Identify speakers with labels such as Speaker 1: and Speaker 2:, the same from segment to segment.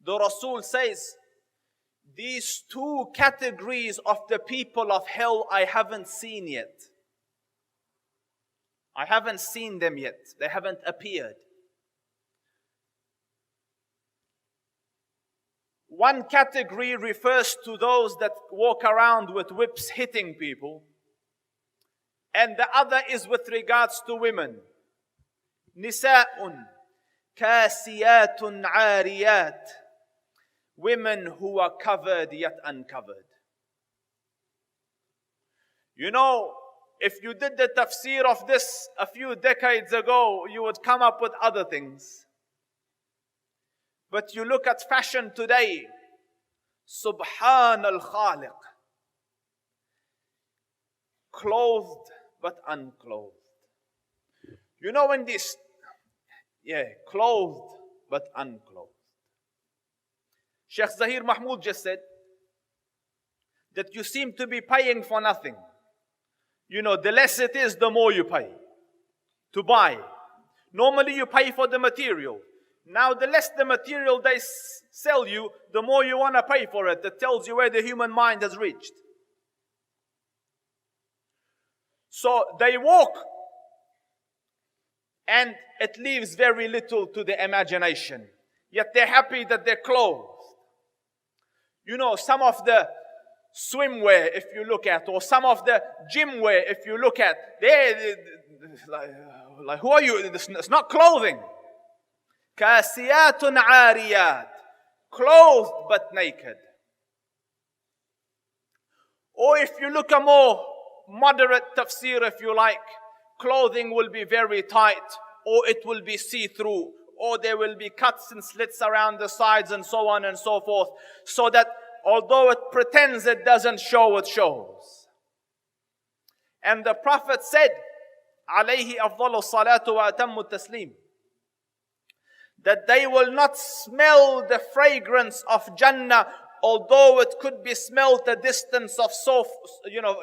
Speaker 1: The Rasul says, these two categories of the people of hell I haven't seen yet. I haven't seen them yet. They haven't appeared. One category refers to those that walk around with whips hitting people. And the other is with regards to women. Nisa'un kasiyatun ariyat. Women who are covered yet uncovered. You know, if you did the tafsir of this a few decades ago, you would come up with other things. But you look at fashion today, Subhan al-Khaliq. Clothed but unclothed. You know when this, clothed but unclothed. Sheikh Zahir Mahmood just said that you seem to be paying for nothing. You know, the less it is, the more you pay to buy. Normally you pay for the material. Now the less the material they sell you, the more you want to pay for it. That tells you where the human mind has reached. So they walk and it leaves very little to the imagination. Yet they're happy that they're clothed. You know, some of the swimwear, if you look at, or some of the gym wear, if you look at, they're like, who are you? It's not clothing. Kasiyatun ariyat. Clothed but naked. Or if you look a more moderate tafsir, if you like, clothing will be very tight, or it will be see-through, or there will be cuts and slits around the sides and so on and so forth, so that although it pretends it doesn't show, it shows. And the Prophet said, alayhi afdalu salatu wa atammu taslim, that they will not smell the fragrance of Jannah, although it could be smelled a distance of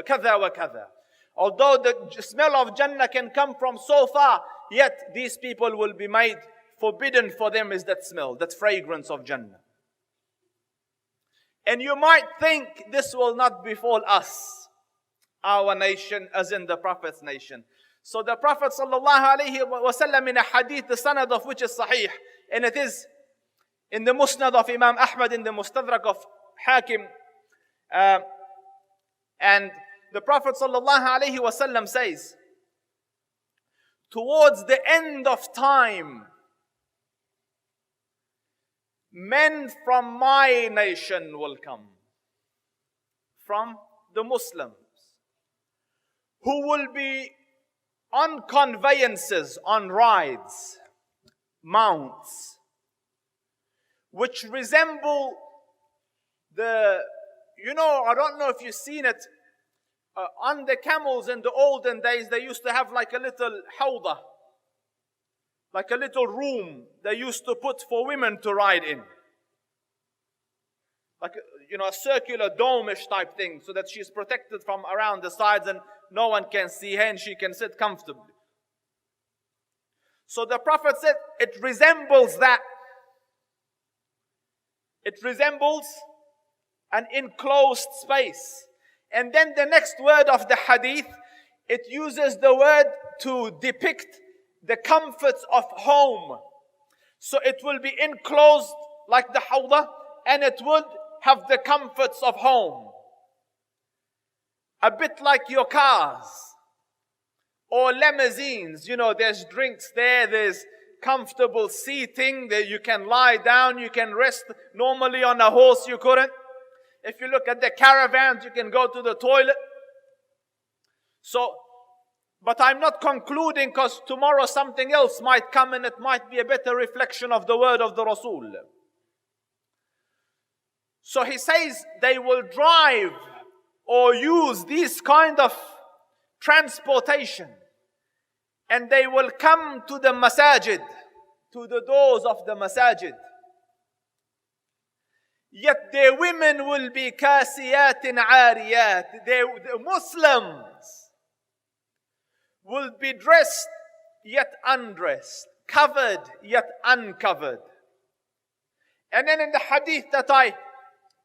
Speaker 1: kada wa kada. Although the smell of Jannah can come from so far, yet these people will be made forbidden for them is that smell, that fragrance of Jannah. And you might think this will not befall us, our nation, as in the Prophet's nation. So the Prophet ﷺ in a hadith, the sanad of which is sahih, and it is in the musnad of Imam Ahmad, in the mustadrak of Hakim, and the Prophet ﷺ says, towards the end of time, men from my nation will come, from the Muslims, who will be on conveyances, on rides, mounts, which resemble I don't know if you've seen it, on the camels in the olden days, they used to have like a little hawdah, like a little room they used to put for women to ride in. Like, a circular dome-ish type thing, so that she's protected from around the sides and no one can see her and she can sit comfortably. So the Prophet said, it resembles that. It resembles an enclosed space. And then the next word of the hadith, it uses the word to depict the comforts of home. So it will be enclosed like the hawdah, and it would have the comforts of home. A bit like your cars or limousines. There's drinks there, there's comfortable seating, there you can lie down, you can rest. Normally on a horse you couldn't. If you look at the caravans, you can go to the toilet. But I'm not concluding, because tomorrow something else might come and it might be a better reflection of the word of the Rasul. So he says they will drive or use these kind of transportation, and they will come to the masajid, to the doors of the masajid. Yet their women will be kasiyatin ariyat. The Muslims will be dressed yet undressed, covered yet uncovered. And then in the hadith that I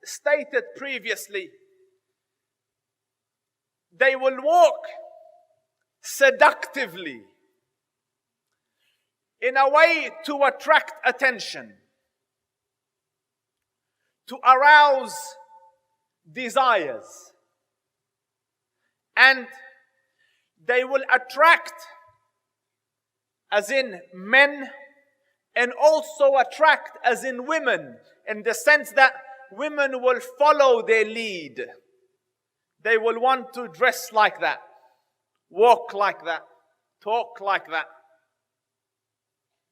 Speaker 1: stated previously, they will walk seductively in a way to attract attention, to arouse desires, and they will attract, as in men, and also attract, as in women, in the sense that women will follow their lead. They will want to dress like that, walk like that, talk like that.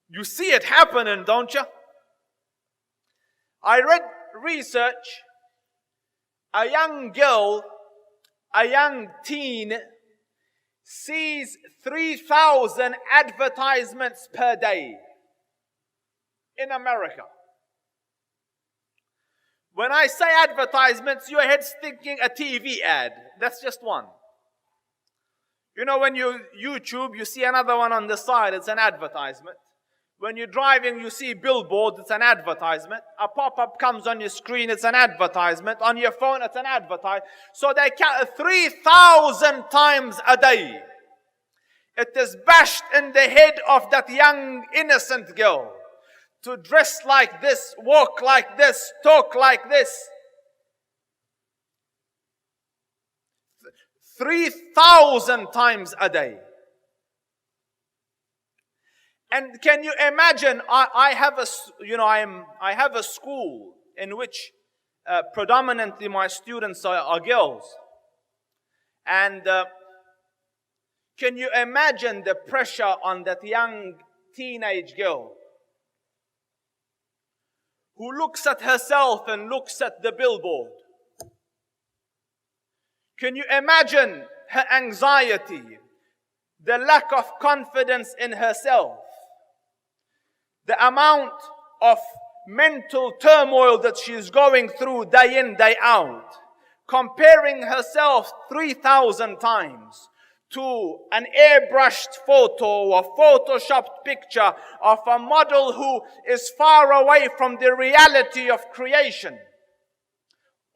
Speaker 1: You see it happening, don't you? I read research. A young girl, a young teen, sees 3,000 advertisements per day in America. When I say advertisements, your head's thinking a TV ad. That's just one. You know, when you YouTube, you see another one on the side, it's an advertisement. When you're driving, you see billboards, it's an advertisement. A pop-up comes on your screen, it's an advertisement. On your phone, it's an advertisement. So they count 3,000 times a day. It is bashed in the head of that young, innocent girl to dress like this, walk like this, talk like this. 3,000 times a day. And can you imagine? I have a school in which predominantly my students are girls, and can you imagine the pressure on that young teenage girl who looks at herself and looks at the billboard? Can you imagine her anxiety, the lack of confidence in herself, the amount of mental turmoil that she's going through day in, day out, comparing herself 3,000 times to an airbrushed photo or photoshopped picture of a model who is far away from the reality of creation,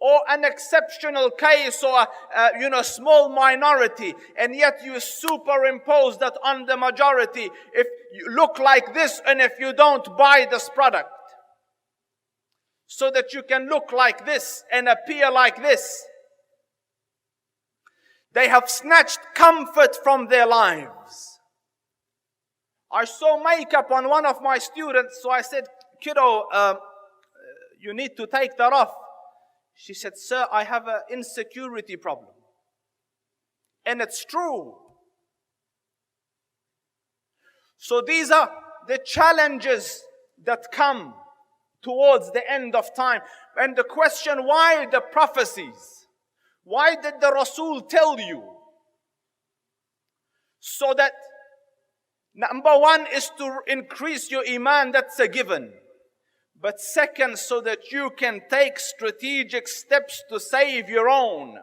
Speaker 1: or an exceptional case, or a small minority, and yet you superimpose that on the majority. If you look like this, and if you don't, buy this product, so that you can look like this and appear like this. They have snatched comfort from their lives. I saw makeup on one of my students, so I said, "Kiddo, you need to take that off." She said, "Sir, I have an insecurity problem." And it's true. So these are the challenges that come towards the end of time. And the question, why the prophecies? Why did the Rasul tell you? So that, number one is to increase your iman, that's a given. But second, so that you can take strategic steps to save your own.